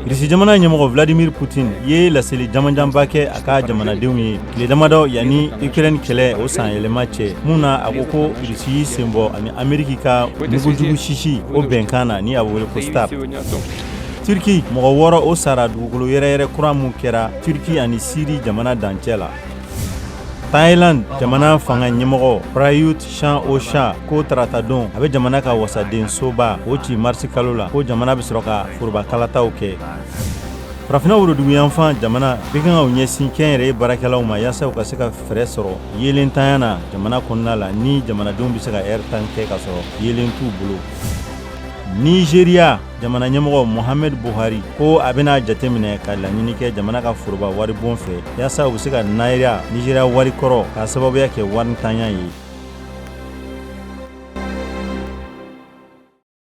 Irisi jamana ɲɛmɔgɔ Vladimir Putin ye laseli jamanjanba kɛ a ka jamanadenw ye tile damadɔ yanni Ukraine kɛlɛ o san yɛlɛma cɛ mun na a ko ko Irisi y'i sen bɔ ani Ameriki ka mugujugu sisi o bɛnkan na ni a bɛ wele ko START. Turki mɔgɔ 6 o sara dugukolo yɛrɛyɛrɛ kura mun kɛra Turki ani Siri jamana dancɛ la. Thailand jamana fanga ɲɛmɔgɔ Prayut Chan-o-cha ko tarata don a bɛ jamana ka wasaden soba o ci marisi kalo la ko jamana bɛ sɔrɔ ka foroba kalataw kɛ. Farafina woroduguyanfan jamana bɛ kan ka ɲɛsin kɛnyɛrɛye baarakɛlaw ma yaasa u ka se ka fɛɛrɛ sɔrɔ yelentanya na jamana kɔnɔna la ni jamanadenw bɛ se ka heure 10 kɛ ka sɔrɔ yelen t'u bolo. Nigeria jamana ɲɛmɔgɔ Muhammadu Buhari ko a bɛna jateminɛ ka laɲini kɛ jamana ka foroba wari bon fɛ yaasa u bɛ se ka Nigeria wari kɔrɔ ka sababuya kɛ wari ntanya ye.